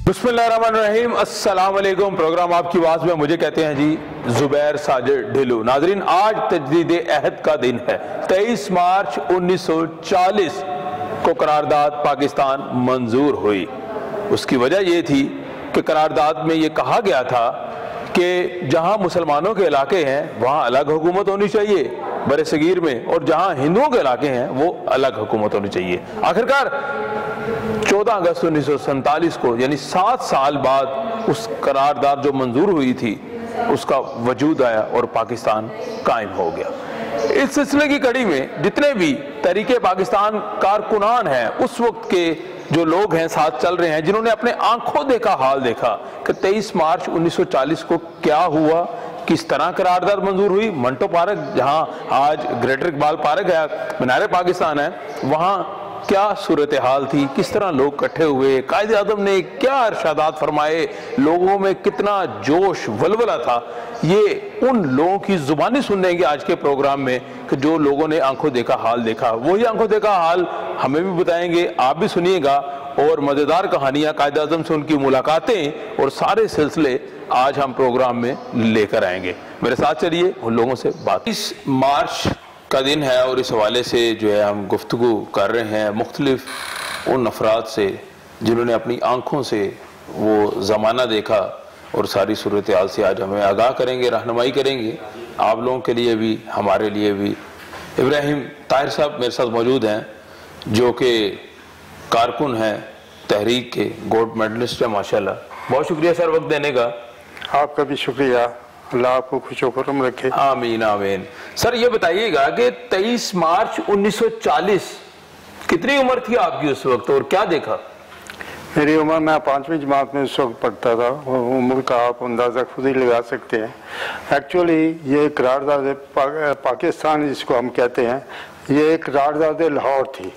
बिस्मिल्लाहिर्रहमानिर्रहीम, अस्सलाम वालेकुम। प्रोग्राम आपकी आवाज़ में मुझे कहते हैं जी जुबैर साजिद ढिल्लू। नाजरीन, आज तजदीद अहद का दिन है। 23 मार्च 1940 को करारदाद पाकिस्तान मंजूर हुई। उसकी वजह ये थी कि करारदाद में ये कहा गया था कि जहाँ मुसलमानों के इलाके हैं वहाँ अलग हुकूमत होनी चाहिए बरे सगीर में, और जहाँ हिंदुओं के इलाके हैं वो अलग हुकूमत होनी चाहिए। आखिरकार 14 अगस्त 1947 को, यानी 7 साल बाद उस करारदाद जो मंजूर हुई थी उसका वजूद आया और पाकिस्तान कायम हो गया। इस सिलसिले की कड़ी में जितने भी तहरीके पाकिस्तान कारकुनान हैं, उस वक्त के जो लोग हैं साथ चल रहे हैं, जिन्होंने अपने आंखों देखा हाल देखा कि 23 मार्च 1940 को क्या हुआ, किस तरह करारदाद मंजूर हुई। मंटो पार्क, जहां आज ग्रेटर इकबाल पार्क है, मीनार पाकिस्तान है, वहां क्या सूरत हाल थी, किस तरह लोग इकट्ठे हुए, कायद आज़म ने क्या इरशादात फरमाए, लोगों में कितना जोश वलवला था, ये उन लोगों की जुबानी सुनेंगे आज के प्रोग्राम में कि जो लोगों ने आंखों देखा हाल देखा। वही आंखों देखा हाल हमें भी बताएंगे, आप भी सुनिएगा, और मज़ेदार कहानियाँ, कायद आज़म से उनकी मुलाकातें और सारे सिलसिले आज हम प्रोग्राम में लेकर आएंगे। मेरे साथ चलिए उन लोगों से बात। 23 मार्च का दिन है और इस हवाले से जो है हम गुफ्तगू कर रहे हैं मुख्तलिफ उन अफराद से जिन्होंने अपनी आंखों से वो ज़माना देखा, और सारी सूरत हाल से आज हमें आगाह करेंगे, रहनुमाई करेंगे, आप लोगों के लिए भी हमारे लिए भी। इब्राहिम ताहिर साहब मेरे साथ मौजूद हैं, जो कि कारकुन हैं तहरीक के, गोल्ड मेडलिस्ट है माशाल्लाह। बहुत शुक्रिया सर वक्त देने का। आपका भी शुक्रिया, अल्लाह आपको खुशोखुर्रम रखे। आमीन आमीन। सर ये बताइएगा कि 23 मार्च 1940 कितनी उम्र थी आपकी उस वक्त और क्या देखा? मेरी उम्र, मैं 5वीं जमात में उस वक्त पढ़ता था, उम्र का आप अंदाज़ा खुद ही लगा सकते हैं। एक्चुअली ये करारदाद पाकिस्तान जिसको हम कहते हैं, ये करारदाद लाहौर थी।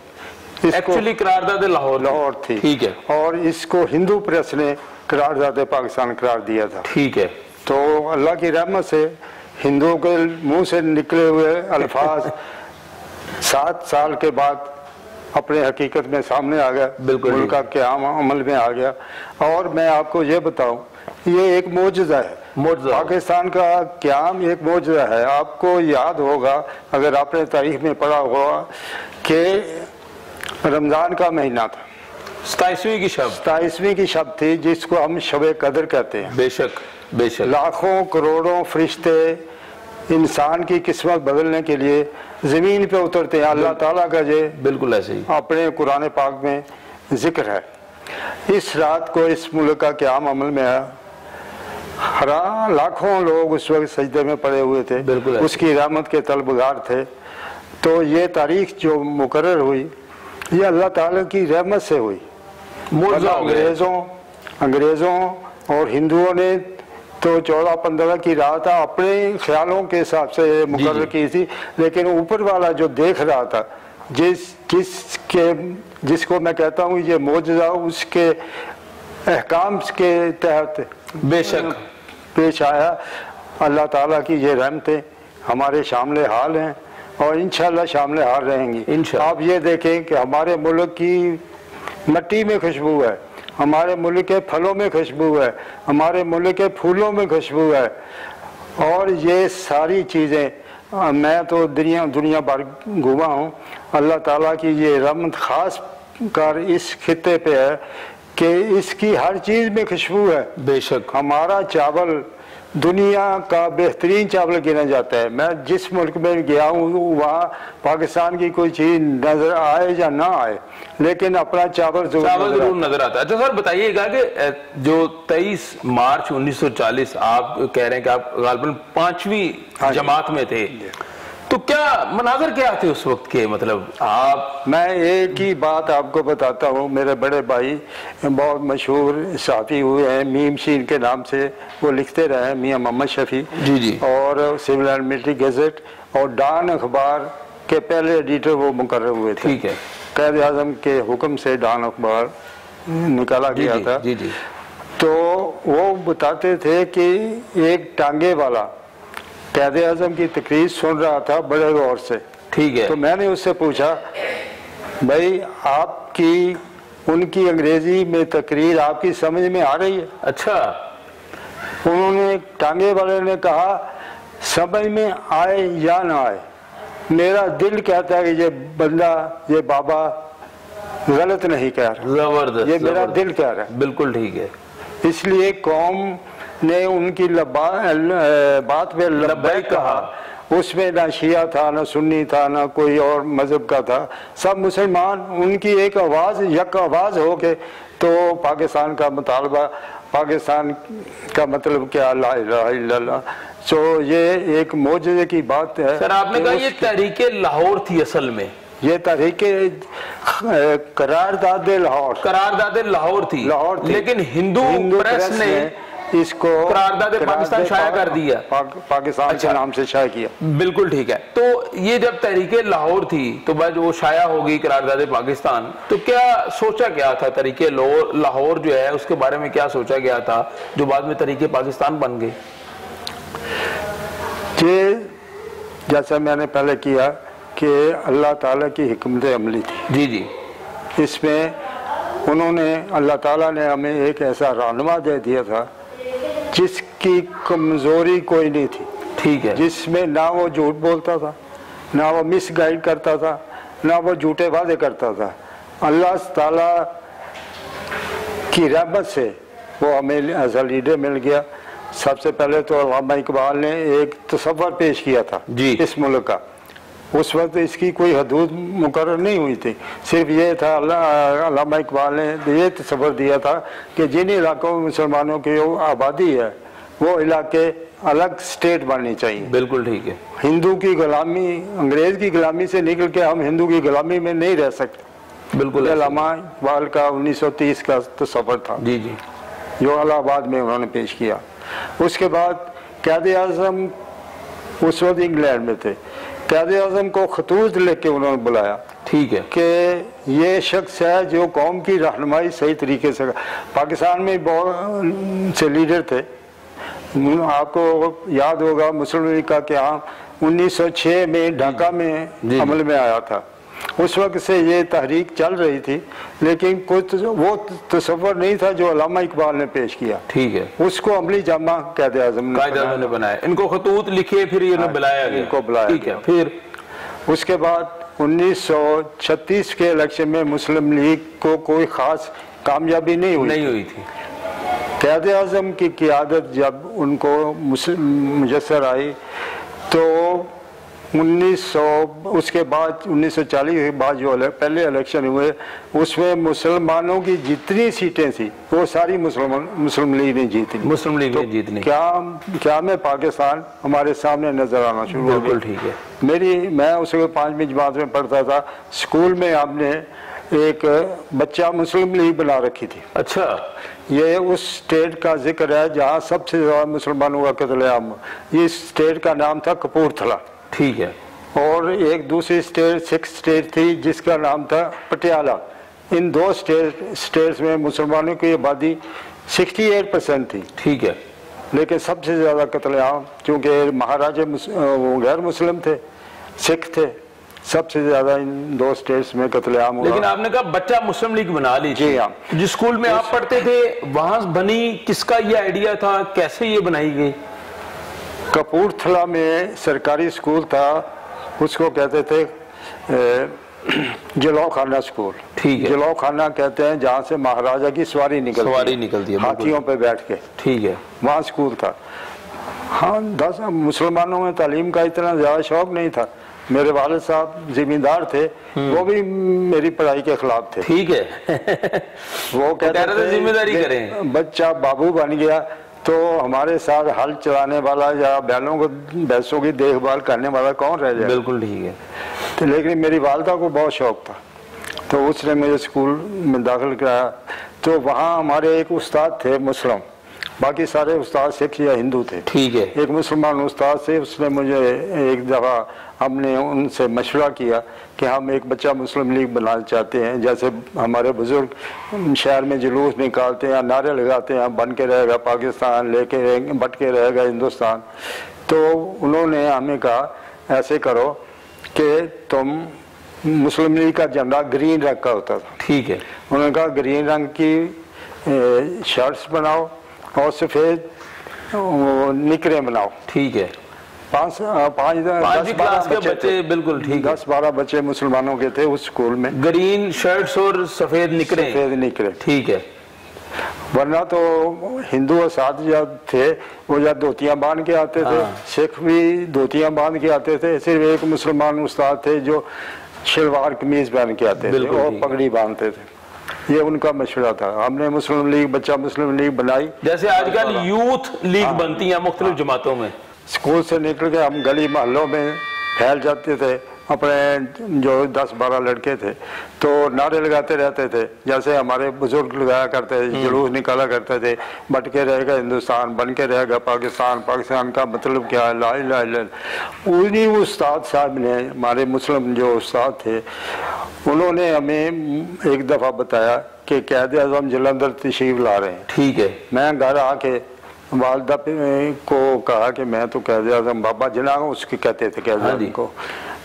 एक्चुअली करारदाद लाहौर थी, ठीक है, और इसको हिंदू प्रेस ने करारदाद पाकिस्तान करार दिया था, ठीक है। तो अल्लाह की रहमत से हिंदुओं के मुंह से निकले हुए अल्फाज 7 साल के बाद अपने हकीकत में सामने आ गया, मुल्क का क़याम अमल में आ गया। और मैं आपको ये बताऊं, ये एक मौजज़ा है, पाकिस्तान का क़याम एक मौजज़ा है। आपको याद होगा, अगर आपने तारीख में पढ़ा होगा, कि रमज़ान का महीना था, 27वीं की शब थी, जिसको हम शब कदर कहते हैं। बेशक बेशक। लाखों करोड़ों फरिश्ते इंसान की किस्मत बदलने के लिए ज़मीन पे उतरते हैं। अल्लाह ताला का ये बिल्कुल ऐसे ही अपने कुरान पाक में जिक्र है। इस रात को इस मुल्क का क़याम अमल में आया, लाखों लोग उस वक्त सजदे में पड़े हुए थे, उसकी रहमत के तलबगार थे। तो ये तारीख जो मुकर्रर हुई, ये अल्लाह ताला की रहमत से हुई। अंग्रेज़ों और हिंदुओं ने तो 14-15 की रात अपने ख्यालों के हिसाब से मुकर्रर की थी, लेकिन ऊपर वाला जो देख रहा था, जिसको मैं कहता हूँ ये मौजज़ा, उसके अहकाम के तहत बेशक पेश आया। अल्लाह ताला की ये रहमतें हमारे शामिल हाल हैं और इंशाअल्लाह शामिल हाल रहेंगी। आप ये देखें कि हमारे मुल्क की मिट्टी में खुशबू है, हमारे मुल्क के फलों में खुशबू है, हमारे मुल्क के फूलों में खुशबू है, और ये सारी चीज़ें मैं तो दुनिया भर घूमा हूँ। अल्लाह ताला की ये रहमत ख़ास कर इस खित्ते पे है कि इसकी हर चीज़ में खुशबू है। बेशक हमारा चावल दुनिया का बेहतरीन चावल गिना जाता है। मैं जिस मुल्क में गया हूँ वहाँ पाकिस्तान की कोई चीज़ नज़र आए या ना आए, लेकिन अपना चावल जरूर नजर आता है। अच्छा सर बताइएगा कि जो 23 मार्च 1940 आप कह रहे हैं कि आप गालिबन 5वीं जमात में थे, तो क्या मनाज़र क्या थे उस वक्त के? मतलब आप, मैं एक ही बात आपको बताता हूँ। मेरे बड़े भाई बहुत मशहूर साथी हुए हैं, मीम शीन के नाम से वो लिखते रहे हैं, मियाँ मोहम्मद शफी जी, और सिविल एंड मिलिट्री गज़ट और डॉन अखबार के पहले एडिटर वो मुकर्रर हुए थे। ठीक है। कायद आज़म के हुक्म से डॉन अखबार निकाला गया था। जी जी। तो वो बताते थे कि एक टांगे वाला कायद आज़म की तकरीर सुन रहा था बड़े गौर से। ठीक है। तो मैंने उससे पूछा, भाई आपकी उनकी अंग्रेजी में तकरीर आपकी समझ में आ रही है? अच्छा। उन्होंने, टांगे वाले ने कहा, समझ में आए या ना आए, मेरा दिल कहता है कि ये बंदा, ये बाबा गलत नहीं कह रहा। जबरदस्त, ये मेरा दिल कह रहा है। बिल्कुल ठीक है। इसलिए कौम ने उनकी बात पे लब्बैक कहा। उसमें ना शिया था, ना सुन्नी था, ना कोई और मजहब का था, सब मुसलमान उनकी एक आवाज़, यक आवाज़ हो के तो पाकिस्तान का मुतालबा, पाकिस्तान का मतलब क्या, ला इलाहा इल्लल्लाह। तो ये एक मौजज़े की बात है। सर आपने कहा ये तहरीके लाहौर थी, असल में ये तहरीके करारदादे लाहौर थी, लेकिन हिंदू प्रेस ने इसको करारदादे पाकिस्तान शाया कर दिया, पाकिस्तान के नाम से शाया किया। बिल्कुल ठीक है। तो ये जब तहरीके लाहौर थी तो बाद वो शाया होगी करारदादे पाकिस्तान, तो क्या सोचा गया था तहरीके लाहौर जो है उसके बारे में, क्या सोचा गया था जो बाद में तहरीके पाकिस्तान बन गई? जैसा मैंने पहले किया कि अल्लाह ताला की हिकमत अमली थी। जी जी। इसमें उन्होंने, अल्लाह ताला ने हमें एक ऐसा रहनुमा दे दिया था जिसकी कमजोरी कोई नहीं थी। ठीक है। जिसमें ना वो झूठ बोलता था, ना वो मिस गाइड करता था, ना वो झूठे वादे करता था। अल्लाह ताला की रहमत से वो हमें ऐसा लीडर मिल गया। सबसे पहले तो अल्लामा इकबाल ने एक तसव्वुर पेश किया था जी इस मुल्क का। उस वक्त इसकी कोई हदूद मुकर्रर नहीं हुई थी, सिर्फ ये था, अल्लामा इकबाल ने ये तसव्वुर दिया था कि जिन इलाकों में मुसलमानों की आबादी है वो इलाके अलग स्टेट बननी चाहिए। बिल्कुल ठीक है। हिंदू की गुलामी, अंग्रेज की गुलामी से निकल के हम हिंदू की गुलामी में नहीं रह सकते। बिल्कुल। अल्लामा इकबाल का 1930 का तसव्वुर था जी जी, जो इलाहाबाद में उन्होंने पेश किया। उसके बाद कायदे आज़म उस वक्त इंग्लैंड में थे, कायदे आज़म को खतूत लेके उन्होंने बुलाया। ठीक है। कि ये शख्स है जो कौम की रहनुमाई सही तरीके से, पाकिस्तान में बहुत से लीडर थे, आपको याद होगा मुस्लिम लीग का क्या 1906 में ढाका में अमल में आया था। उस वक्त से ये तहरीक चल रही थी, लेकिन कुछ वो तसव्वुर नहीं था जो अल्लामा इकबाल ने पेश किया। ठीक है। उसको अमली जामा कायदे आज़म ने बनाया, इनको खतूत लिखे, फिर ये बुलाया गया, इनको बुलाया। ठीक है। फिर उसके बाद 1936 के इलेक्शन में मुस्लिम लीग को कोई खास कामयाबी नहीं हुई थी। कायदे आज़म की क़ियादत जब उनको मुयस्सर आई तो 1900, उसके बाद 1940 के बाद जो पहले इलेक्शन हुए उसमें मुसलमानों की जितनी सीटें थी वो सारी मुस्लिम लीग ने जीती। मुस्लिम लीग ने जीतनी। क्या में पाकिस्तान हमारे सामने नजर आना शुरू हो गया। ठीक है। मैं उस वक्त 5वीं जमात में पढ़ता था, स्कूल में हमने एक बच्चा मुस्लिम लीग बना रखी थी। अच्छा। ये उस स्टेट का जिक्र है जहाँ सबसे ज्यादा मुसलमानों का कत्लेआम, इस स्टेट का नाम था कपूरथला। ठीक है। और एक दूसरी स्टेट, 6 स्टेट थी जिसका नाम था पटियाला। इन दो स्टेट्स में मुसलमानों की आबादी 68% थी। ठीक है। लेकिन सबसे ज्यादा कत्लेआम, क्योंकि महाराजे गैर मुस्लिम थे, सिख थे, सबसे ज्यादा इन दो स्टेट्स में कत्लेआम हुआ। लेकिन आपने कहा बच्चा मुस्लिम लीग बना ली। जी हाँ। जिस स्कूल में आप पढ़ते थे वहां बनी, किसका ये आइडिया था, कैसे ये बनाई गई? कपूरथला में सरकारी स्कूल था, उसको कहते थे जलौ खाना स्कूल। ठीक है। जलौ खाना कहते हैं जहाँ से महाराजा की सवारी निकलती है हाथियों पे बैठ के। ठीक है। वहाँ स्कूल था। हाँ, 10 मुसलमानों में तालीम का इतना ज्यादा शौक नहीं था। मेरे वालिद साहब जिम्मेदार थे, वो भी मेरी पढ़ाई के खिलाफ थे। ठीक है। वो कहते थे जिम्मेदारी करें, बच्चा बाबू बन गया तो हमारे साथ हल चलाने वाला या बैलों को, भैंसों की देखभाल करने वाला कौन रह जाए। बिल्कुल ठीक है। तो लेकिन मेरी वालदा को बहुत शौक था तो उसने मुझे स्कूल में दाखिल कराया। तो वहाँ हमारे एक उस्ताद थे मुस्लिम, बाकी सारे उस्ताद सिख या हिंदू थे। ठीक है। एक मुसलमान उस्ताद से उसने मुझे एक दफ़ा, हमने उनसे मशवरा किया कि हम एक बच्चा मुस्लिम लीग बनाना चाहते हैं, जैसे हमारे बुजुर्ग शहर में जुलूस निकालते हैं, नारे लगाते हैं, बन के रहेगा पाकिस्तान, लेके बट के रहेगा हिंदुस्तान। तो उन्होंने हमें कहा ऐसे करो कि तुम मुस्लिम लीग का झंडा ग्रीन रंग का होता था। ठीक है। उन्होंने कहा ग्रीन रंग की शर्ट्स बनाओ और सफेद निकरें बनाओ। ठीक है। 10-12 बच्चे, बिल्कुल ठीक, 10-12 बच्चे मुसलमानों के थे उस स्कूल में। ग्रीन शर्ट्स और सफेद निकरें। ठीक है। वरना तो हिंदू असातिज़ा थे वो या धोतियां बांध के आते थे, सिख भी धोतियां बांध के आते थे, सिर्फ एक मुसलमान उस्ताद थे जो शलवार कमीज पहन के आते थे और पगड़ी बांधते थे। ये उनका मशवरा था। हमने मुस्लिम लीग, बच्चा मुस्लिम लीग बनाई, जैसे आजकल यूथ लीग बनती है मुख्तलिफ जमातों में। स्कूल से निकल के हम गली मोहल्लों में फैल जाते थे, अपने जो 10-12 लड़के थे तो नारे लगाते रहते थे, जैसे हमारे बुजुर्ग लगाया करते थे, जुलूस निकाला करते थे, बट के रहेगा हिंदुस्तान, बन के रहेगा पाकिस्तान, पाकिस्तान का मतलब क्या है, ला इलाहा इल्लल्लाह। उन्हीं उस्ताद साहब ने, हमारे मुस्लिम जो उस्ताद थे, उन्होंने हमें एक दफ़ा बताया कि क़ायद आज़म जलंधर तशरीफ ला रहे हैं। ठीक है। मैं घर आके वालदा को कहा कि मैं तो क़ायद आज़म बाबा जिन्ना उसके कहते थे क़ायद आज़म को,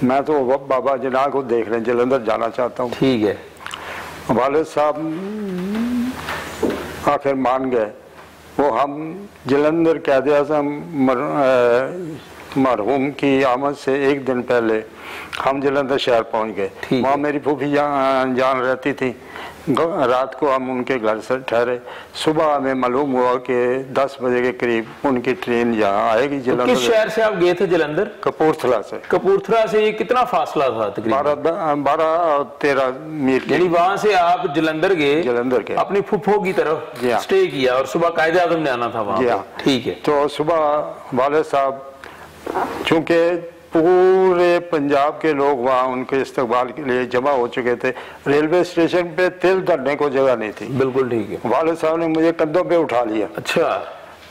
मैं तो बाबा जिन्ना को देखने जलंधर जाना चाहता हूँ। ठीक है। वालिद साहब आखिर मान गए। वो हम जलंधर क़ायद आज़म मरहूम की आमद से एक दिन पहले हम जलंधर शहर पहुँच गए। वहाँ मेरी फूफी जान रहती थी। रात को हम उनके घर से ठहरे। सुबह हमें मालूम हुआ कि 10 बजे के करीब उनकी ट्रेन यहाँ आएगी जलंधर। किस शहर से आप गए थे जलंधर? कपूरथला से। कपूरथला से ये कितना फासला था? तकरीबन 12-13 मील। यानी वहाँ से आप जलंधर गए, अपनी फुफ्फो की तरफ स्टे किया और सुबह क़ायद आज़म ने आना था वहाँ। ठीक है। तो सुबह वाले साहब, चूँकि पूरे पंजाब के लोग वहाँ उनके इस्तकबाल के लिए जमा हो चुके थे, रेलवे स्टेशन पे तिल धरने को जगह नहीं थी। बिल्कुल ठीक है। वालिद साहब ने मुझे कंधों पे उठा लिया। अच्छा।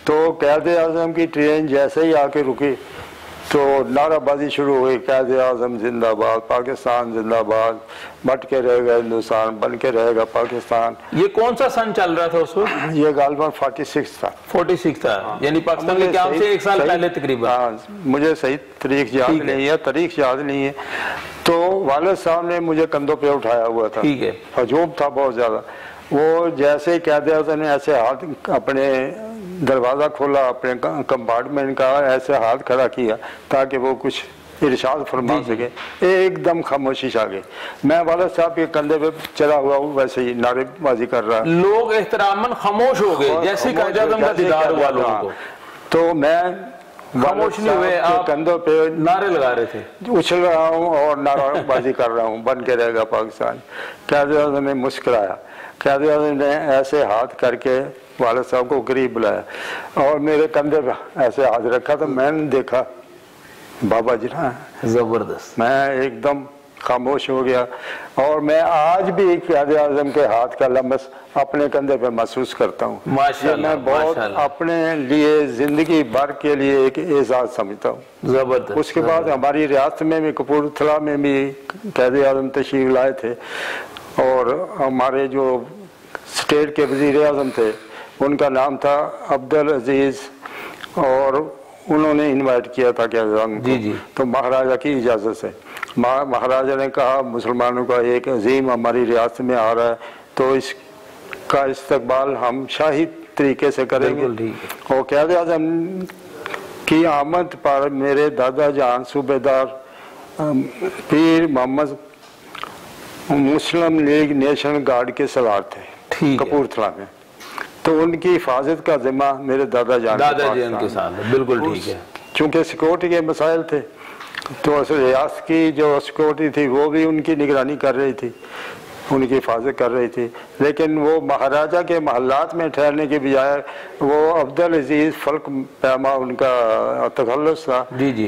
तो क़ायद आज़म की ट्रेन जैसे ही आके रुकी तो नाराबाजी शुरू हुई, क़ायद आज़म जिंदाबाद, पाकिस्तान जिंदाबाद, बट के रहेगा हिंदुस्तान, बन के रहेगा पाकिस्तान। ये कौन सा सन चल रहा था उस वक्त? ये गालबन 46 था। 46 था, यानी पाकिस्तान के क़याम से 1 साल पहले तकरीबन। हाँ, मुझे सही तारीख याद नहीं है, तारीख याद नहीं है। तो वालिद साहब ने मुझे कंधों पे उठाया हुआ था। ठीक है। हजूम था बहुत ज्यादा। वो जैसे ही क़ायद आज़म ने ऐसे हाथ, अपने दरवाज़ा खोला अपने कंपार्टमेंट का, ऐसे हाथ खड़ा किया ताकि वो कुछ इरशाद फरमा सके, एकदम खामोशी छा गई। मैं वालिद साहब के कंधे पे चला हुआ हूँ, वैसे ही नारेबाजी कर रहा। लोग एहतरामन खामोश हो गए जैसे क़ायद आज़म का दीदार हुआ लोगों को। तो मैं खामोश नहीं हुए, आप कंधों पे नारे लगा रहे थे, उछल रहा हूँ और नारेबाजी कर रहा हूँ, बन के रहेगा पाकिस्तान। क़ायद आज़म ने मुस्कुराया। क़ायद आज़म ने ऐसे हाथ करके वालिद साहब को करीब बुलाया और मेरे कंधे पे ऐसे हाथ रखा तो मैंने देखा बाबा जी ना। जबरदस्त। मैं एकदम खामोश हो गया और मैं आज भी क़ायद आज़म के हाथ का लम्स अपने कंधे पे महसूस करता हूँ। मैं बहुत अपने लिए जिंदगी भर के लिए एक एजाज समझता हूँ। जबरदस्त। उसके बाद हमारी रियासत में भी, कपूरथला में भी क़ायद आज़म तशरीफ लाए थे और हमारे जो स्टेट के वज़ीर आज़म थे उनका नाम था अब्दुल अजीज़ और उन्होंने इनवाइट किया था क़ायद आज़म को। तो महाराजा की इजाज़त से महाराजा ने कहा मुसलमानों का एक अजीम हमारी रियासत में आ रहा है तो इसका इस्तकबाल हम शाही तरीके से करेंगे। और क़ायद आज़म की आमद पर मेरे दादा जान सूबेदार पीर मोहम्मद मुस्लिम लीग नेशनल गार्ड के सलार थे कपूरथला में, तो उनकी हिफाजत का जिम्मा मेरे दादाजी के साथ। बिल्कुल ठीक है। चूँकि सिक्योरिटी के मसाइल थे तो रियासत की जो सिक्योरिटी थी वो भी उनकी निगरानी कर रही थी, उनकी हिफाजत कर रही थी, लेकिन वो महाराजा के महल्लात में ठहरने के बजाय वो अब्दुल अजीज फल्क पैमा उनका तखल्लुस था,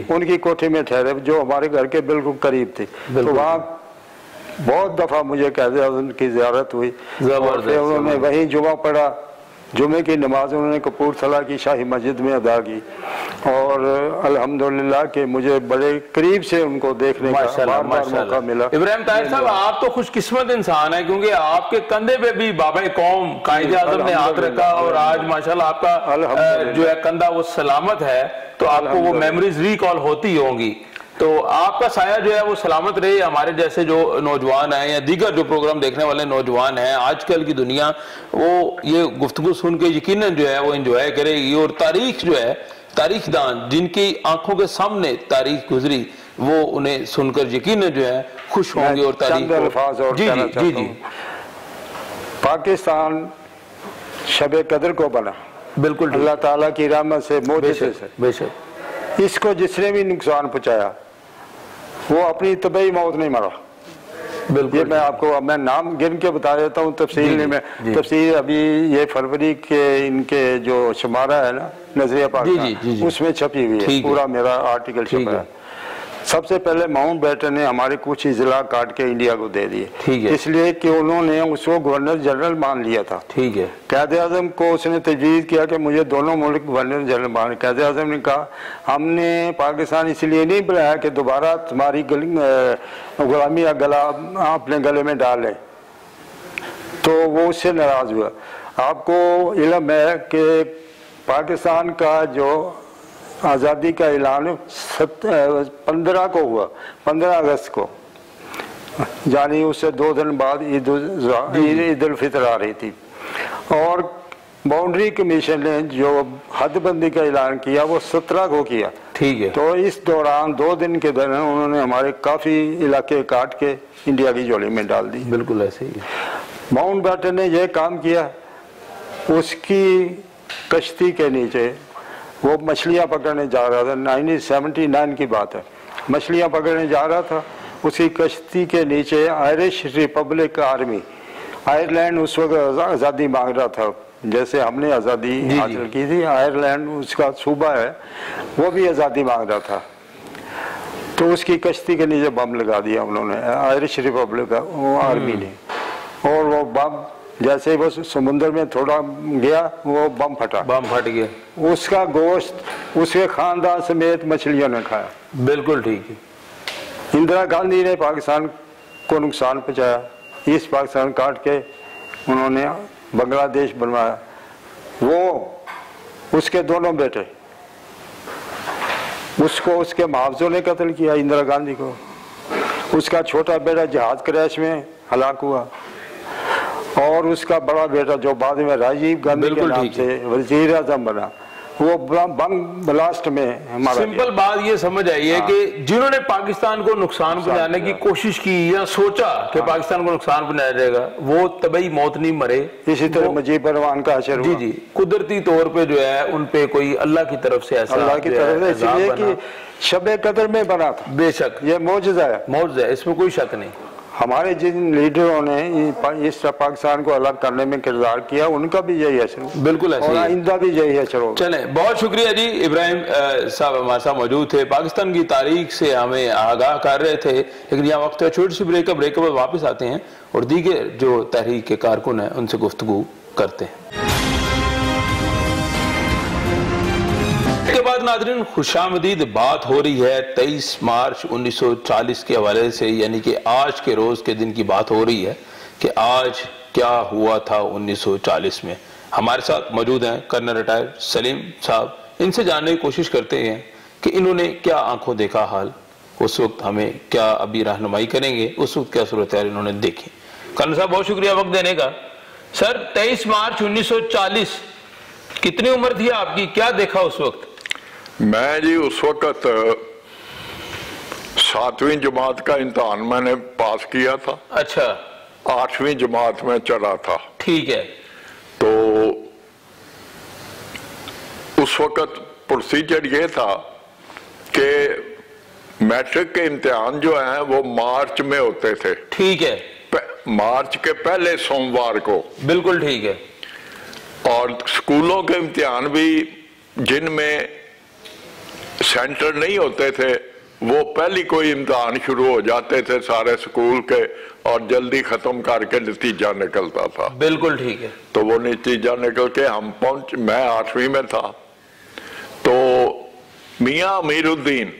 उनकी कोठी में ठहरे जो हमारे घर के बिल्कुल करीब थी। तो वहाँ बहुत दफ़ा मुझे क़ायद आज़म की ज़ियारत हुई और फिर उन्होंने वहीं जुमा पढ़ा। जुमे की नमाज उन्होंने कपूरथला की शाही मस्जिद में अदा की और अल्हम्दुलिल्लाह के मुझे बड़े करीब से उनको देखने का बार-बार मौका मिला। इब्राहिम ताहिर साहब, आप तो खुशकिस्मत इंसान हैं क्योंकि आपके कंधे पे भी बाबा कौम क़ायद आज़म ने हाथ रखा और आज माशाल्लाह आपका जो है कंधा वो सलामत है, तो आपको वो मेमोरीज रिकॉल होती होंगी। तो आपका साया जो है वो सलामत रहे। हमारे जैसे जो नौजवान हैं या दीगर जो प्रोग्राम देखने वाले नौजवान हैं, आजकल की दुनिया वो ये गुफ्तगू सुन के यकीनन जो है वो एंजॉय करेगी। और तारीख जो है, तारीखदान जिनकी आंखों के सामने तारीख गुजरी, वो उन्हें सुनकर यकीनन जो है खुश होंगे। और तारीख जी जी जी जी, पाकिस्तान शब कदर को बना, बिल्कुल अल्लाह ताला की रहमत से, मोजज़े से। बेशक इसको जिसने भी नुकसान पहुंचाया वो अपनी तबई मौत नहीं मरा। बिल्कुल, ये मैं आपको मैं नाम गिन के बता देता हूँ तफसील में। तफसील अभी ये फरवरी के इनके जो शुमारा है ना नजरिया पाकिस्तान, उसमें छपी हुई है, पूरा मेरा आर्टिकल छपा है। सबसे पहले माउंट बैटन ने हमारे कुछ इजला काट के इंडिया को दे दिए, इसलिए कि उन्होंने उसको गवर्नर जनरल मान लिया था। ठीक है, कायदे आजम को उसने तजवीज़ किया कि मुझे दोनों मुल्क गवर्नर जनरल मान। कायदे आजम ने कहा हमने पाकिस्तान इसलिए नहीं बनाया कि दोबारा तुम्हारी गुलामी या गला अपने गले में डाल लें, तो वो उससे नाराज हुआ। आपको इल्म है कि पाकिस्तान का जो आज़ादी का ऐलान 15 को हुआ, 15 अगस्त को, यानी उससे 2 दिन बाद ईद उल फितर आ रही थी। और बाउंड्री कमीशन ने जो हदबंदी का ऐलान किया वो 17 को किया। ठीक है, तो इस दौरान 2 दिन के दौरान उन्होंने हमारे काफ़ी इलाके काट के इंडिया की झोली में डाल दी। बिल्कुल ऐसे ही माउंट बैटन ने यह काम किया। उसकी कश्ती के नीचे वो मछलियाँ पकड़ने जा रहा था, 1979 की बात है, मछलियाँ पकड़ने जा रहा था। उसी कश्ती के नीचे आयरिश रिपब्लिक आर्मी, आयरलैंड उस वक्त आज़ादी मांग रहा था, जैसे हमने आज़ादी हासिल की थी, आयरलैंड उसका सूबा है, वो भी आज़ादी मांग रहा था। तो उसकी कश्ती के नीचे बम लगा दिया उन्होंने, आयरिश रिपब्लिक आर्मी ने। और वो बम जैसे वो समुद्र में थोड़ा गया, वो बम फटा, बम फट गया। उसका गोश्त उसके खानदान समेत मछलियों ने खाया। बिल्कुल ठीक है। इंदिरा गांधी ने पाकिस्तान को नुकसान पहुंचाया, ईस्ट पाकिस्तान काट के उन्होंने बांग्लादेश बनवाया। वो उसके दोनों बेटे, उसको उसके मुआवजों ने कत्ल किया, इंदिरा गांधी को। उसका छोटा बेटा जहाज क्रैश में हलाक हुआ, और उसका बड़ा बेटा जो बाद में राजीव गांधी के नाम से वजीर आजम बना, वो बम ब्लास्ट में हमारा। सिंपल बात ये समझ आई है कि जिन्होंने पाकिस्तान को नुकसान पहुंचाने की कोशिश की या सोचा कि पाकिस्तान को नुकसान पहुंचाया जाएगा, वो तबई मौत नहीं मरे। इसी तरह मुजीब रहमान का असर हुआ। जी जी, कुदरती तौर पे जो है उन पे कोई अल्लाह की तरफ से ऐसा, अल्लाह की तरफ से, इसलिए कि शब कदर में बना था। बेशक ये मौजज़ा है, मौजज़ा है, इसमें कोई शक नहीं। हमारे जिन लीडरों ने इस पाकिस्तान को अलग करने में किरदार किया, उनका भी यही असर, बिल्कुल ऐसे, और आइंदा भी यही असर होगा। चले, बहुत शुक्रिया जी। इब्राहिम साहब हमारे साथ मौजूद थे, पाकिस्तान की तारीख से हमें आगाह कर रहे थे। लेकिन यहाँ वक्त है छोटी सी ब्रेक के बाद वापस आते हैं और दीगर जो तहरीक के कारकुन हैं उनसे गुफ्तगू करते हैं। के बाद नाज़रीन खुशामदीद बात हो रही है 23 मार्च 1940 के हवाले से, यानी कि आज के रोज के दिन की बात हो रही है कि आज क्या हुआ था 1940 में। हमारे साथ मौजूद हैं कर्नल रिटायर्ड सलीम साहब। इनसे जानने की कोशिश करते हैं कि इन्होंने क्या आंखों देखा हाल, उस वक्त हमें क्या अभी रहनुमाई करेंगे, उस वक्त क्या सूरत है इन्होंने देखी। कर्नल साहब बहुत शुक्रिया वक्त देने का। सर 23 मार्च 1940, कितनी उम्र थी आपकी, क्या देखा उस वक्त? मैं जी उस वक्त 7वीं जमात का इम्तहान मैंने पास किया था। अच्छा, 8वीं जमात में चला था। ठीक है, तो उस वक्त प्रोसीजर ये था कि मैट्रिक के इम्तिहान जो हैं वो मार्च में होते थे। ठीक है, मार्च के पहले सोमवार को। बिल्कुल ठीक है। और स्कूलों के इम्तिहान भी जिनमें सेंटर नहीं होते थे, वो पहली कोई इम्तिहान शुरू हो जाते थे सारे स्कूल के, और जल्दी खत्म करके नतीजा निकलता था। बिल्कुल ठीक है। तो वो नतीजा निकल के हम मैं 8वीं में था, तो मियाँ अमीरुद्दीन,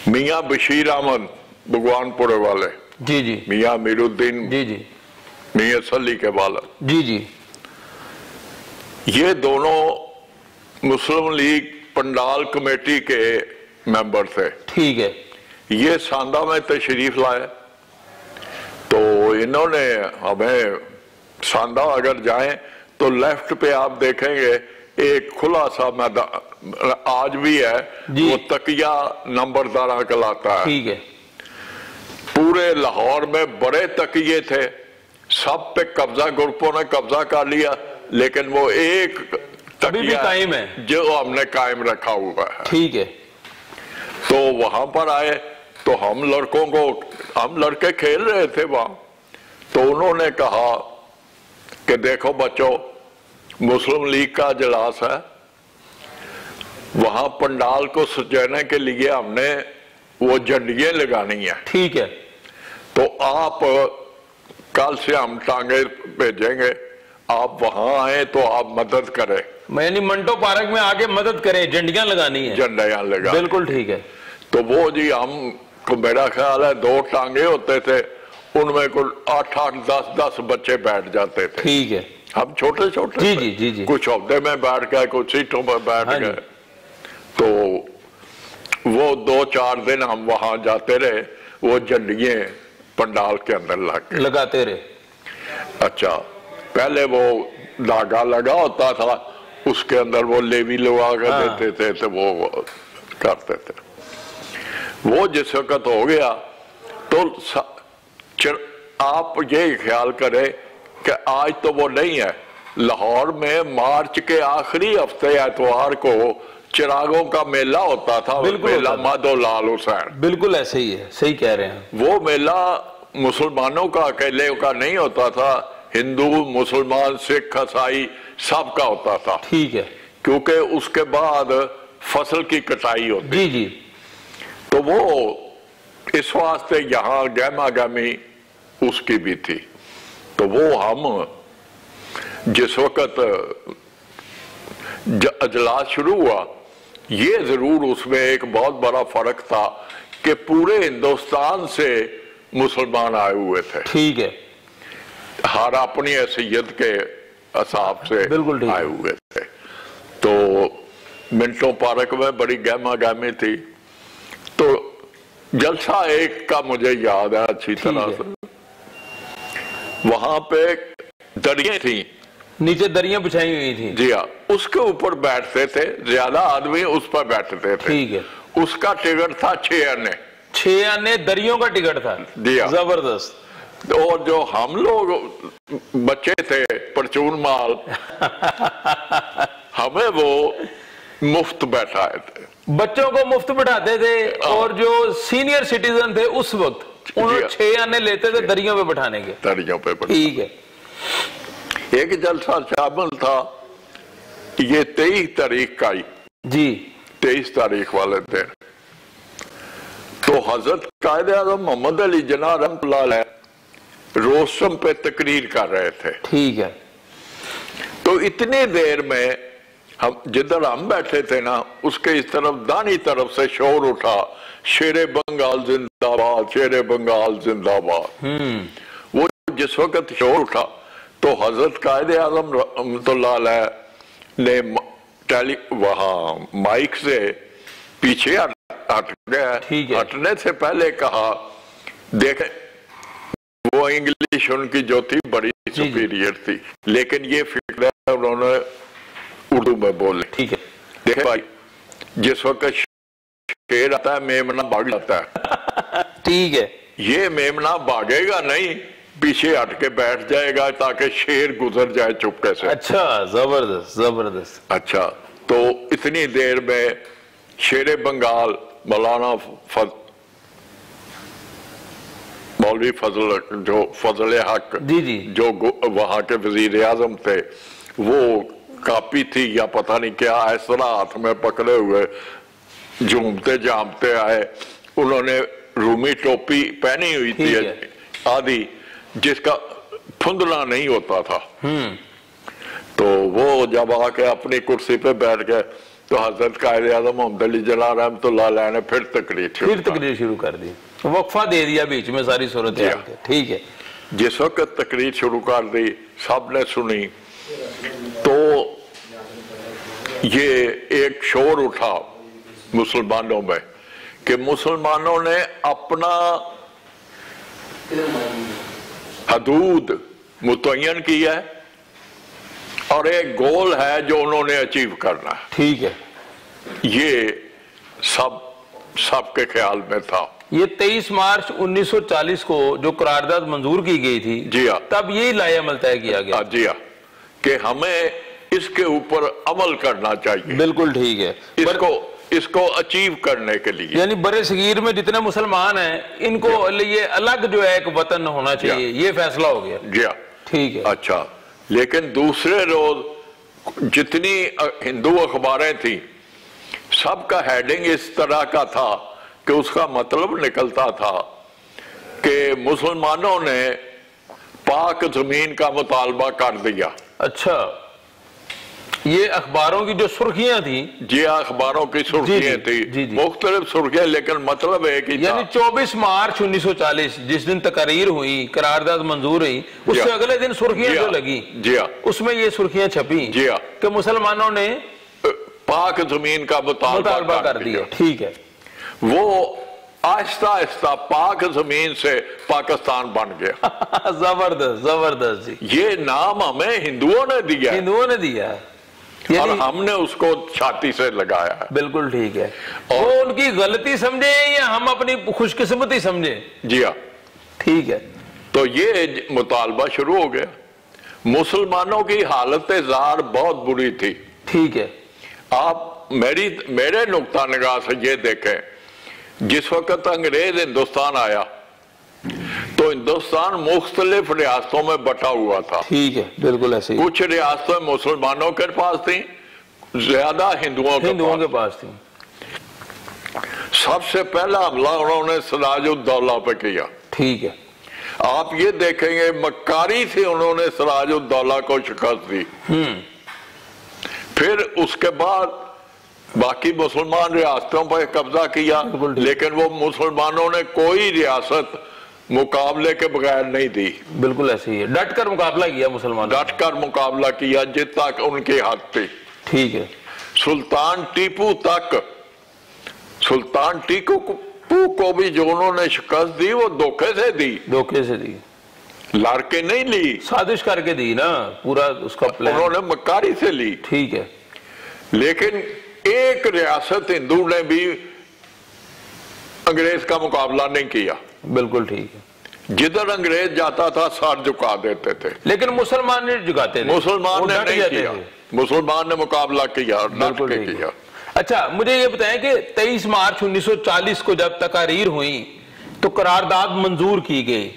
मियाँ बशीर अहमद भगवानपुर वाले, जी जी, मियाँ अमीरुद्दीन, जी जी, मियाँ सली के वाला, जी जी, ये दोनों मुस्लिम लीग पंडाल कमेटी के मेंबर थे। ठीक है। ये सांदा में तशरीफ लाए तो इन्होंने हमें, सांदा अगर जाएं तो लेफ्ट पे आप देखेंगे एक खुला सा मैदान आज भी है, वो तकिया नंबर 12 कहलाता है। ठीक है। पूरे लाहौर में बड़े तकिए थे, सब पे कब्जा ग्रुपों ने कब्जा कर लिया, लेकिन वो एक अभी भी कायम है जो हमने कायम रखा हुआ है। ठीक है। तो वहां पर आए तो हम लड़के खेल रहे थे वहां, तो उन्होंने कहा कि देखो बच्चों, मुस्लिम लीग का इजलास है, वहां पंडाल को सजाने के लिए हमने वो झंडियां लगानी है। ठीक है। तो आप कल से हम टांगे भेजेंगे, आप वहां आए तो आप मदद करें, यानी मंटो पार्क में आके मदद करें, झंडियां लगानी है। झंडियां लगा। बिल्कुल ठीक है। तो वो जी हम को मेरा ख्याल है 2 टांगे होते थे, उनमें कुल 8-8, 10-10 बच्चे बैठ जाते थे। ठीक है। हम छोटे छोटे जी जी जी जी, कुछ अहदे में बैठ गए, कुछ सीटों में बैठ गए। तो वो 2-4 दिन हम वहां जाते रहे, वो झंडियां पंडाल के अंदर लगाते रहे। अच्छा, पहले वो धागा लगा होता था, उसके अंदर वो लेवी लगा कर देते थे, तो वो करते थे। वो जिस वक्त हो गया तो आप ये ख्याल करें कि आज तो वो नहीं है। लाहौर में मार्च के आखिरी हफ्ते एतवार को चिरागों का मेला होता था, मेला माधो लाल हुसैन। बिल्कुल ऐसे ही है, सही कह रहे हैं। वो मेला मुसलमानों का अकेले का नहीं होता था, हिंदू, मुसलमान, सिख, ईसाई सब का होता था। ठीक है। क्योंकि उसके बाद फसल की कटाई होती। जी जी। तो वो इस वास्ते यहाँ गहमा गहमी उसकी भी थी। तो वो हम जिस वक्त अजलास शुरू हुआ, ये जरूर उसमें एक बहुत बड़ा फर्क था कि पूरे हिंदुस्तान से मुसलमान आए हुए थे। ठीक है। हर अपनी हैसियत के हिसाब से आए हुए थे। तो मिंटो पार्क में बड़ी गहमा गहमी थी। तो जलसा एक का मुझे याद है अच्छी तरह से, वहां पे दरियां थी, नीचे दरियां बिछाई हुई थी। जी हाँ, उसके ऊपर बैठते थे, ज्यादा आदमी उस पर बैठते थे। ठीक है। उसका टिकट था 6 आने। 6 आने दरियों का टिकट था। जी हाँ, जबरदस्त। और जो हम लोग बच्चे थे परचून माल हमें वो मुफ्त बैठाए थे, बच्चों को मुफ्त बैठाते थे। और जो सीनियर सिटीजन थे उस वक्त, उन्होंने 6 आने लेते थे दरियों पे बैठाने के। दरियों पे। ठीक है। एक जलसा शामिल था, ये 23 तारीख का ही जी, 23 तारीख वाले दिन, तो हजरत कायदे आज़म मोहम्मद अली जिन्ना रहमतुल्लाह अलैह रोस्टम पे तकरीर कर रहे थे। ठीक है। तो इतनी देर में हम जिधर हम बैठे थे ना, उसके इस तरफ दानी तरफ से शोर उठा, शेरे बंगाल जिंदाबाद, शेरे बंगाल जिंदाबाद। वो जिस वक्त शोर उठा तो हजरत कायदे आज़म रहमतुल्लाह अलैह ने वहां माइक से पीछे हट गया। हटने से पहले कहा, देखें, वो इंग्लिश उनकी जो थी बड़ी सुपीरियर थी, लेकिन ये फिक्र उन्होंने उर्दू में बोले। ठीक है। देखे भाई, जिस वक्त शेर आता है मेमना भाग जाता है। ठीक है। ये मेमना भागेगा नहीं, पीछे हट के बैठ जाएगा ताकि शेर गुजर जाए चुपके से। अच्छा, जबरदस्त जबरदस्त। अच्छा, तो इतनी देर में शेरे बंगाल मौलाना मौलवी फजल हक जी जी, जो वहां के वजीर आजम थे, वो कापी थी या पता नहीं क्या इस तरह हाथ में पकड़े हुए झूमते जामते आए। उन्होंने रूमी टोपी पहनी हुई थी आदि, जिसका फुंदना नहीं होता था। तो वो जब आके अपनी कुर्सी पे बैठ गए तो हजरत कायदे आज़म मोहम्मद अली जिन्ना रहमतुल्लाह अलैह ने फिर तकरीर शुरू कर दी, वक्फा दे दिया बीच में सारी सूरत हाल। ठीक है। जिस वक्त तकरीर शुरू कर दी, सब ने सुनी, तो ये एक शोर उठा मुसलमानों में कि मुसलमानों ने अपना हदूद मुतय्यन किया है और एक गोल है जो उन्होंने अचीव करना है। ठीक है, ये सबके ख्याल में था। ये 23 मार्च 1940 को जो करारदाद मंजूर की गई थी, जी हाँ, तब ये लाएअमल तय किया गया। जी हाँ, कि हमें इसके ऊपर अमल करना चाहिए। बिल्कुल ठीक है, इसको अचीव करने के लिए, यानी बड़े सगीर में जितने मुसलमान हैं इनको लिए अलग जो है एक वतन होना चाहिए, ये फैसला हो गया। जी हाँ, ठीक है। अच्छा, लेकिन दूसरे रोज जितनी हिंदू अखबारें थी सबका हेडिंग इस तरह का था कि उसका मतलब निकलता था कि मुसलमानों ने पाक जमीन का मुतालबा कर दिया। अच्छा, ये अखबारों की जो सुर्खियां थी, जी अखबारों की सुर्खियां थी, मुख्तलिफ सुर्खियां, लेकिन मतलब एक ही था। यानी 24 मार्च 1940 जिस दिन तकरीर हुई, करारदाद मंजूर हुई, उससे अगले दिन सुर्खियां जो लगी, जी उसमें ये सुर्खियां छपी जी कि मुसलमानों ने पाक जमीन का मुतालबा कर दिया। ठीक है, वो आहिस्ता आहिस्ता पाक जमीन से पाकिस्तान बन गया। जबरदस्त जबरदस्त जी। ये नाम हमें हिंदुओं ने दिया, हिंदुओं ने दिया और हमने उसको छाती से लगाया है। बिल्कुल ठीक है। और वो उनकी गलती समझे या हम अपनी खुशकिस्मती समझे? जी हाँ, ठीक है। तो ये मुतालबा शुरू हो गया। मुसलमानों की हालत ज़ार बहुत बुरी थी। ठीक है, आप मेरे नुक्ता निगाह से ये देखें, जिस वक्त अंग्रेज हिंदुस्तान आया तो हिंदुस्तान मुख्तलिफ रियासतों में बटा हुआ था। ठीक है, बिल्कुल ऐसे ही। कुछ रियासतें मुसलमानों के पास थी, ज्यादा हिंदुओं के पास थी। सबसे पहला हमला उन्होंने सिराजुद्दौला पे किया। ठीक है, आप ये देखेंगे मक्कारी से उन्होंने सिराजुद्दौला को शिकस्त दी। फिर उसके बाद बाकी मुसलमान रियासतों पर कब्जा किया, लेकिन वो मुसलमानों ने कोई रियासत मुकाबले के बगैर नहीं दी। बिल्कुल ऐसे ही है, डट कर मुकाबला किया मुसलमान, डट कर मुकाबला किया जितना उनकी हद थी। ठीक है, सुल्तान टीपू तक, सुल्तान टीपू को भी जो उन्होंने शिकस्त दी वो धोखे से दी। धोखे से दी, लड़के नहीं ली, साजिश करके दी ना, पूरा उसका प्लान उन्होंने मक्कारी से ली। ठीक है, लेकिन एक रियासत हिंदू ने भी अंग्रेज का मुकाबला नहीं किया। बिल्कुल ठीक है, जिधर अंग्रेज जाता था सर झुका देते थे, लेकिन मुसलमान नहीं झुकाते थे। मुसलमान ने नहीं किया, मुसलमान ने मुकाबला किया, डट के किया। अच्छा, मुझे ये बताएं कि 23 मार्च 1940 को जब तकारीर हुई तो करारदाद मंजूर की गई,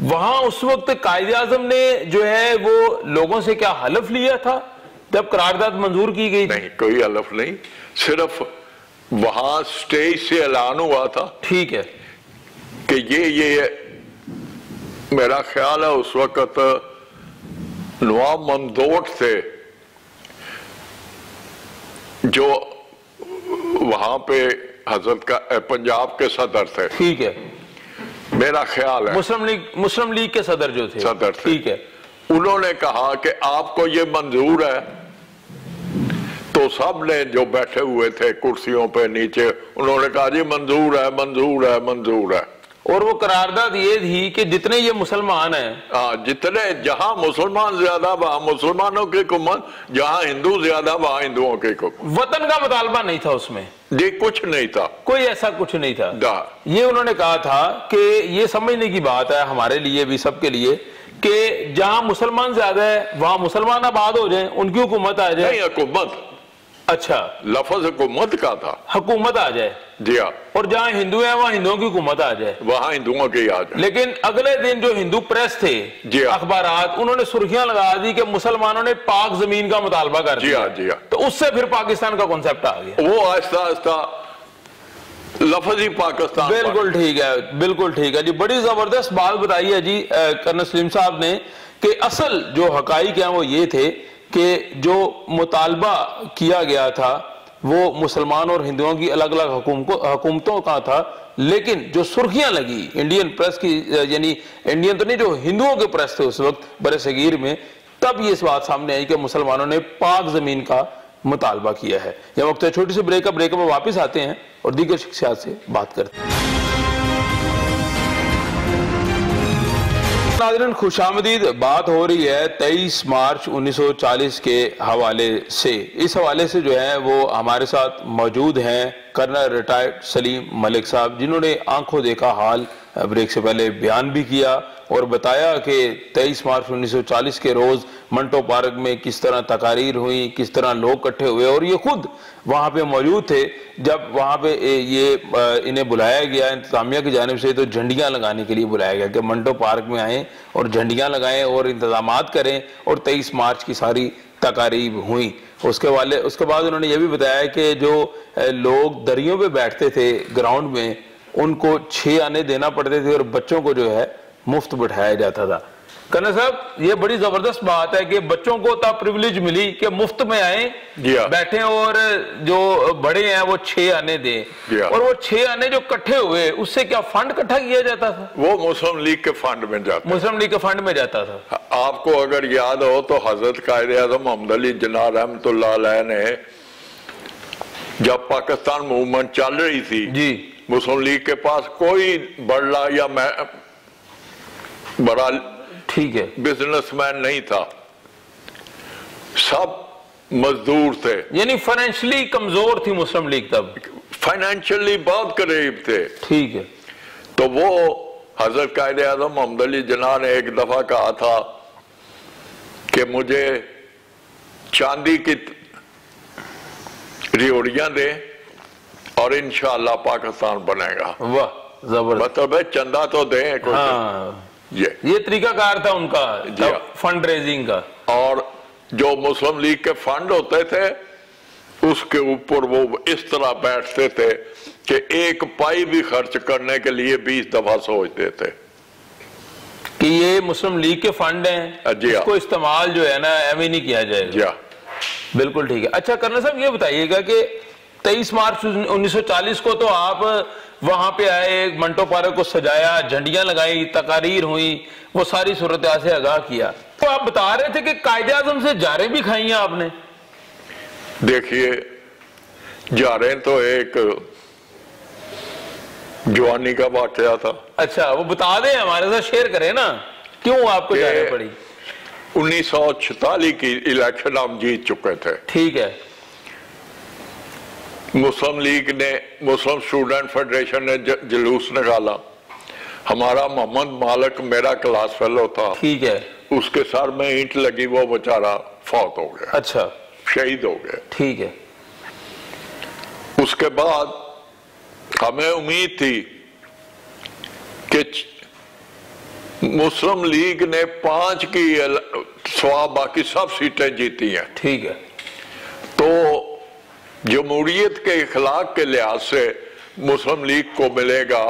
वहां उस वक्त कायदे आजम ने जो है वो लोगों से क्या हलफ लिया था जब करारदाद मंजूर की गई? नहीं, कोई हलफ नहीं, सिर्फ वहां स्टेज से ऐलान हुआ था। ठीक है, कि ये मेरा ख्याल है उस वक्त नवाब ममदोट थे जो वहां पे हजरत का पंजाब के सदर थे। ठीक है, मेरा ख्याल है मुस्लिम लीग के सदर जो थे, सदर थे। ठीक है, उन्होंने कहा कि आपको ये मंजूर है, तो सब ने जो बैठे हुए थे कुर्सियों पे नीचे, उन्होंने कहा जी मंजूर है, मंजूर है, मंजूर है। और वो करारदाद ये थी कि जितने ये मुसलमान हैं, हाँ, जितने, जहां मुसलमान ज्यादा वहां मुसलमानों की हुकूमत, जहां हिंदू ज्यादा वहां हिंदुओं की हुकूमत। वतन का मुतालबा नहीं था उसमें जी, कुछ नहीं था, कोई ऐसा कुछ नहीं था। ये उन्होंने कहा था कि ये समझने की बात है हमारे लिए भी, सबके लिए, कि जहां मुसलमान ज्यादा है वहां मुसलमान आबाद हो जाए, उनकी हुकूमत आ जाए। नहीं, हुकूमत, अच्छा, लफ्ज हुकूमत का था, हुकूमत आ जाए। जी हाँ, और जहां हिंदू है वहां हिंदुओं की हुकूमत आ जाए, वहां हिंदुओं की आ जाए। लेकिन अगले दिन जो हिंदू प्रेस थे, जी अखबारात, उन्होंने सुर्खियां लगा दी कि मुसलमानों ने पाक जमीन का मुतालबा कर दिया। जी हाँ, जी हाँ। तो उससे फिर पाकिस्तान का कॉन्सेप्ट आ गया, वो आहिस्ता आहिस्ता लफ्जी पाकिस्तान। बिल्कुल ठीक है, बिल्कुल ठीक है जी। बड़ी जबरदस्त बात बताई है जी कर्नल सलीम साहब ने कि असल जो हकाइक हैं वो ये थे कि जो मुतालबा किया गया था वो मुसलमान और हिंदुओं की अलग अलग हुकूमतों का था, लेकिन जो सुर्खियां लगी इंडियन प्रेस की, यानी इंडियन तो नहीं, जो हिंदुओं के प्रेस थे उस वक्त बड़े सगीर में, तब ये इस बात सामने आई कि मुसलमानों ने पाक जमीन का मुतालबा किया है। यह वक्त है छोटी सी ब्रेक में वापस आते हैं और दीगर शख्सियात से बात करते हैं। नाज़रीन खुशामदीद, बात हो रही है 23 मार्च 1940 के हवाले से। इस हवाले से जो है वो हमारे साथ मौजूद हैं कर्नल रिटायर्ड सलीम मलिक साहब, जिन्होंने आंखों देखा हाल ब्रेक से पहले बयान भी किया और बताया कि 23 मार्च 1940 के रोज़ मंटो पार्क में किस तरह तकारीर हुई, किस तरह लोग इकट्ठे हुए और ये खुद वहाँ पे मौजूद थे जब वहाँ पे ये इन्हें बुलाया गया इंतज़ामिया की जानिब से, तो झंडियाँ लगाने के लिए बुलाया गया कि मंटो पार्क में आएँ और झंडियाँ लगाएँ और इंतज़ामात करें, और 23 मार्च की सारी तकारीब हुई। उसके बाद उन्होंने ये भी बताया कि जो लोग दरियों पे बैठते थे ग्राउंड में, उनको 6 आने देना पड़ते थे और बच्चों को जो है मुफ्त बिठाया जाता था। कर्नल साहब, ये बड़ी जबरदस्त बात है कि बच्चों को तब प्रिविलेज मिली कि मुफ्त में आए बैठे और जो बड़े हैं वो 6 आने दें, और वो 6 आने जो इकट्ठे हुए उससे क्या फंड इकट्ठा किया जाता था? वो मुस्लिम लीग के फंड में जाता, मुस्लिम लीग के फंड में जाता था। आपको अगर याद हो तो हजरत कायद-ए-आज़म मोहम्मद अली जिन्ना रहमतुल्लाह अलैह ने जब पाकिस्तान मूवमेंट चल रही थी जी, मुस्लिम लीग के पास कोई बड़ा या बड़ा ठीक है बिजनेसमैन नहीं था, सब मजदूर थे, यानी फाइनेंशियली कमजोर थी मुस्लिम लीग, तब फाइनेंशियली बहुत करीब थे। ठीक है, तो वो हजरत कायद-ए-आज़म मोहम्मद अली जिन्ना ने एक दफा कहा था कि मुझे चांदी की रियोड़ियां दे और इंशाअल्लाह पाकिस्तान बनेगा। वाह, जबरदस्त। मतलब है चंदा तो दें कोई। हाँ, ये तरीकाकार था उनका फंड रेजिंग का। और जो मुस्लिम लीग के फंड होते थे उसके ऊपर वो इस तरह बैठते थे कि एक पाई भी खर्च करने के लिए 20 दफा सोचते थे कि ये मुस्लिम लीग के फंड हैं, इसको इस्तेमाल जो है ना एवं नहीं किया जाएगा। बिल्कुल ठीक है। अच्छा कर्नल साहब, ये बताइएगा कि 23 मार्च 1940 को तो आप वहां पे आए, मंटो पार्क को सजाया, झंडियां लगाई, तकारीर हुई, वो सारी सूरत से आगाह किया, तो आप बता रहे थे कि कायदे-आज़म से जारें भी खाई हैं आपने। देखिए, जारें तो एक जवानी का वाकया था। अच्छा, वो बता दें, हमारे साथ शेयर करें ना, क्यों आपको जारें पड़ी? 1946 की इलेक्शन हम जीत चुके थे। ठीक है। मुस्लिम लीग ने, मुस्लिम स्टूडेंट फेडरेशन ने जुलूस निकाला, हमारा मोहम्मद मालिक मेरा क्लास फेलो था। ठीक है। उसके सर में ईंट लगी, वो बेचारा फौत हो गया। अच्छा, शहीद हो गया। ठीक है। उसके बाद हमें उम्मीद थी कि मुस्लिम लीग ने 5 की सवा बाकी सब सीटें जीती हैं। ठीक है। तो जमहूरियत के इखलाक के लिहाज से मुस्लिम लीग को मिलेगा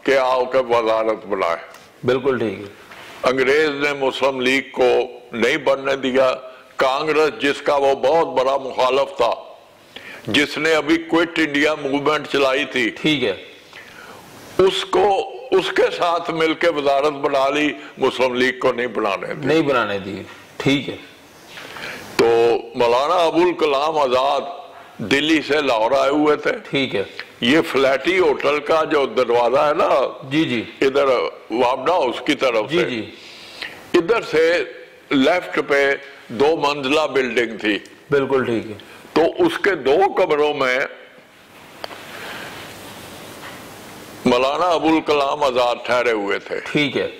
कि आओ के वजारत बनाए। बिल्कुल ठीक है। अंग्रेज ने मुस्लिम लीग को नहीं बनने दिया। कांग्रेस, जिसका वो बहुत बड़ा मुखालफ था, जिसने अभी क्विट इंडिया मूवमेंट चलाई थी, ठीक है, उसके साथ मिलकर वजारत बना ली, मुस्लिम लीग को नहीं बनाने दी। ठीक है। तो मौलाना अबुल कलाम आजाद दिल्ली से लाहौर आए हुए थे। ठीक है। ये फ्लैटी होटल का जो दरवाजा है ना, जी जी, इधर वाबना हाउस की तरफ जी से, जी, इधर से लेफ्ट पे 2 मंजिला बिल्डिंग थी। बिल्कुल ठीक है। तो उसके 2 कमरों में मौलाना अबुल कलाम आजाद ठहरे हुए थे। ठीक है।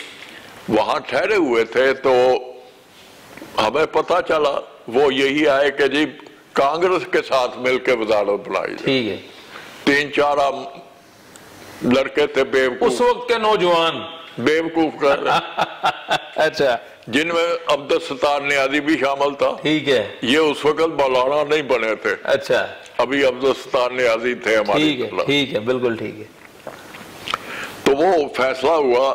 वहां ठहरे हुए थे तो हमें पता चला, वो यही आए कि जी कांग्रेस के साथ मिलकर वजारत बनाई। ठीक है। 3-4 लड़के थे बेवकूफ, उस वक्त के नौजवान बेवकूफ कर अच्छा, जिनमें अब्दुल सत्तार नियाज़ी भी शामिल था। ठीक है। ये उस वक्त मौलाना नहीं बने थे। अच्छा, अभी अब्दुल सत्तार नियाज़ी थे हमारे। ठीक है, बिल्कुल ठीक है। तो वो फैसला हुआ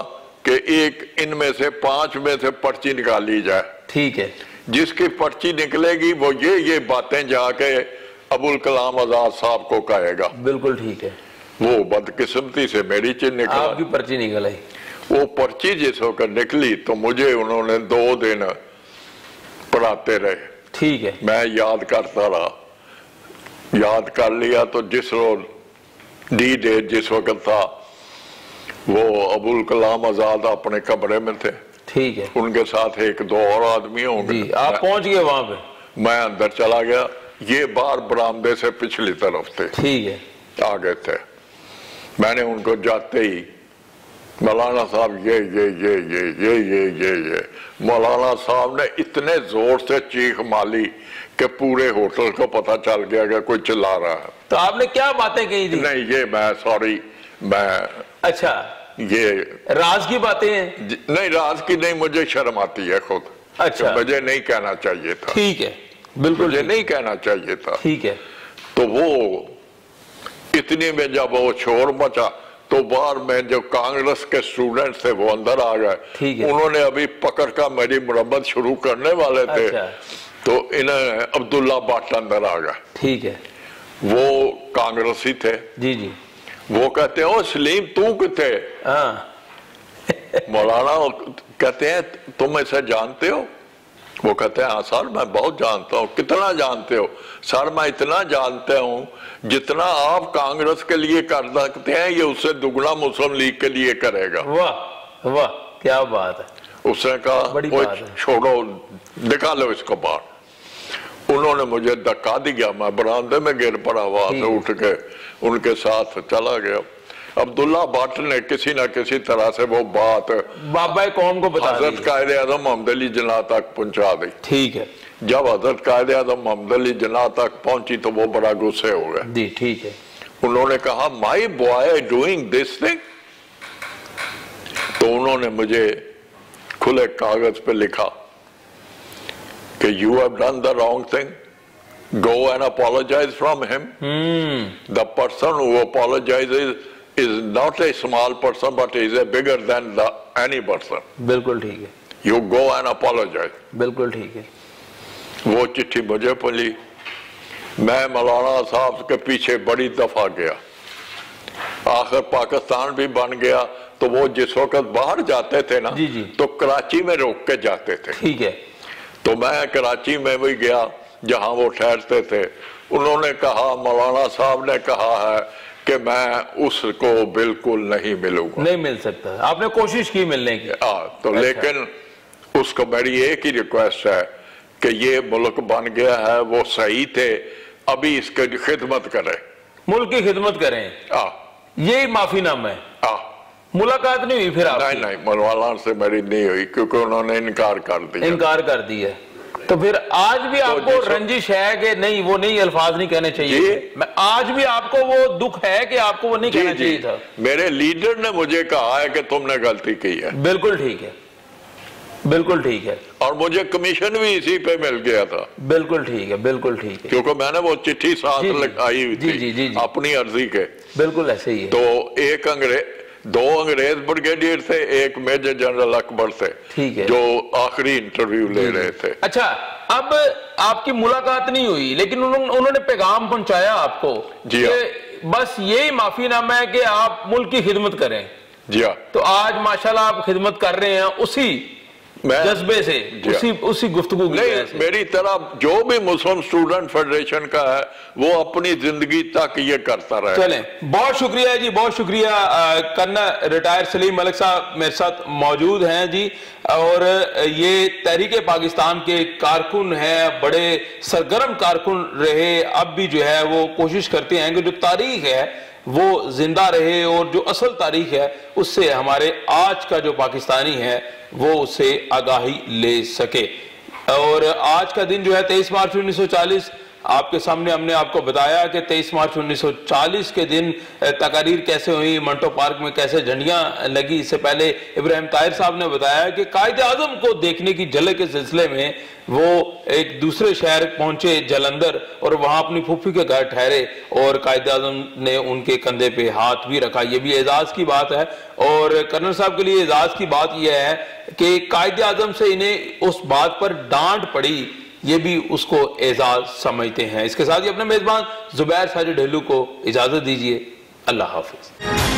कि एक इनमें से 5 में से पर्ची निकाली जाए। ठीक है। जिसकी पर्ची निकलेगी वो ये बातें जाके अबुल कलाम आजाद साहब को कहेगा। बिल्कुल ठीक है। वो बदकिस्मती से मेरी चीज निकला, आपकी पर्ची निकल आई। वो पर्ची जिस वक्त निकली तो मुझे उन्होंने 2 दिन पढ़ाते रहे। ठीक है। मैं याद करता रहा याद कर लिया तो जिस रोज डी डे जिस वक्त था वो अबुल कलाम आजाद अपने कमरे में थे। ठीक है। उनके साथ एक दो और आदमी होंगे। आप पहुंच गए वहां पे? मैं अंदर चला गया, ये बाहर बरामदे से पिछली तरफ थे। ठीक है। आ गए थे। मैंने उनको जाते ही मौलाना साहब ये मौलाना साहब ने इतने जोर से चीख मारी कि पूरे होटल को पता चल गया कि कोई चिल्ला रहा है। तो आपने क्या बातें कही थी? नहीं ये मैं सॉरी मैं अच्छा ये राज की बातें हैं? नहीं राज की नहीं, मुझे शर्म आती है खुद। अच्छा। मुझे नहीं कहना चाहिए था। ठीक है, बिल्कुल मुझे नहीं कहना चाहिए था। ठीक है। तो वो इतनी में जब वो शोर मचा तो बाहर में जो कांग्रेस के स्टूडेंट थे वो अंदर आ गए। उन्होंने अभी पकड़ का मेरी मुरम्मत शुरू करने वाले थे। अच्छा। तो इन्हें अब्दुल्ला भट्ट अंदर आ गया। ठीक है। वो कांग्रेसी थे। जी जी। वो कहते हो सलीम तू किथे? मौलाना कहते हैं तुम इसे जानते हो? वो कहते हैं हाँ सर मैं बहुत जानता हूँ। कितना जानते हो? सर मैं इतना जानता हूँ जितना आप कांग्रेस के लिए कर सकते हैं ये उससे दुगना मुस्लिम लीग के लिए करेगा। वाह वाह क्या बात है। उसने कहा छोड़ो दिखा लो इसको बाहर। उन्होंने मुझे धक्का दिया, मैं बरामदे में गिर पड़ा, वहां से उठ के उनके साथ चला गया। अब्दुल्ला भट्ट ने किसी न किसी तरह से वो बात बाबा कौम को बता दी, हजरत कायदे आज़म मोहम्मद अली जिन्ना तक पहुंचा दी। ठीक है। जब हजरत कायदे आज़म मोहम्मद अली जिन्ना तक पहुंची तो वो बड़ा गुस्से हो गए। जी ठीक है। उन्होंने कहा my boy doing this thing. तो उन्होंने मुझे खुले कागज पे लिखा कि you have done the wrong thing, go and apologize from him. The person who apologizes is not a small person but is a bigger than any person. बिल्कुल ठीक है। You go and apologize. बिल्कुल ठीक है। वो चिट्ठी मुझे पड़ी। मैं मौलाना साहब के पीछे बड़ी दफा गया, आखिर पाकिस्तान भी बन गया। तो वो जिस वक्त बाहर जाते थे ना जी जी। तो कराची में रोक के जाते थे। ठीक है। तो मैं कराची में भी गया जहां वो ठहरते थे। उन्होंने कहा मौलाना साहब ने कहा है कि मैं उसको बिल्कुल नहीं मिलूंगा। नहीं मिल सकता। आपने कोशिश की मिलने की? तो अच्छा। लेकिन उसको मेरी एक ही रिक्वेस्ट है कि ये मुल्क बन गया है, वो सही थे, अभी इसकी खिदमत करें, मुल्क की खिदमत करें। यही माफीनामा है। मुलाकात नहीं हुई फिर आपकी? नहीं मौलाना से मेरी नहीं हुई क्योंकि उन्होंने इनकार कर दिया। इनकार कर दिया। तो फिर आज भी आपको रंजिश है कि नहीं वो नहीं अल्फाज नहीं कहने चाहिए? मैं आज भी आपको वो दुख है कि आपको वो नहीं कहना चाहिए था? मेरे लीडर ने मुझे कहा है कि तुमने गलती की है। बिल्कुल ठीक है, बिल्कुल ठीक है। और मुझे कमीशन भी इसी पे मिल गया था। बिल्कुल ठीक है, बिल्कुल ठीक है। क्योंकि मैंने वो चिट्ठी साथ लगाई हुई थी अपनी अर्जी के। बिल्कुल ऐसे ही है। तो एक दो अंग्रेज ब्रिगेडियर थे, एक मेजर जनरल अकबर थे। ठीक है। जो आखिरी इंटरव्यू ले रहे थे। अच्छा, अब आपकी मुलाकात नहीं हुई लेकिन उन्होंने पैगाम पहुंचाया आपको जी कि बस यही माफीनामा है कि आप मुल्क की खिदमत करें। जी हाँ। तो आज माशाल्लाह आप खिदमत कर रहे हैं उसी जज्बे से, उसी गुफ्तगू की। नहीं, मेरी तरह जो भी मुस्लिम स्टूडेंट फेडरेशन का है वो अपनी जिंदगी तक ये करता रहे। चलें, बहुत शुक्रिया जी, बहुत शुक्रिया। कर्नल रिटायर्ड सलीम मलिक साहब मेरे साथ मौजूद हैं जी, और ये तहरीक पाकिस्तान के कारकुन हैं, बड़े सरगर्म कारकुन रहे। अब भी जो है वो कोशिश करते हैं कि जो तारीख है वो जिंदा रहे और जो असल तारीख है उससे हमारे आज का जो पाकिस्तानी है वो उससे आगाही ले सके। और आज का दिन जो है 23 मार्च 1940, आपके सामने हमने आपको बताया कि 23 मार्च 1940 के दिन तकारीर कैसे हुई, मंटो पार्क में कैसे झंडियां लगी। इससे पहले इब्राहिम ताहिर साहब ने बताया कि कायदे आज़म को देखने की झलक के सिलसिले में वो एक दूसरे शहर पहुंचे जलंधर, और वहां अपनी फूफी के घर ठहरे और कायदे आज़म ने उनके कंधे पे हाथ भी रखा। ये भी एजाज की बात है। और कर्नल साहब के लिए एजाज की बात यह है कि कायदे आज़म से इन्हें उस बात पर डांट पड़ी, ये भी उसको एजाज समझते हैं। इसके साथ ही अपने मेजबान जुबैर साजिद ढिल्लू को इजाजत दीजिए। अल्लाह हाफिज।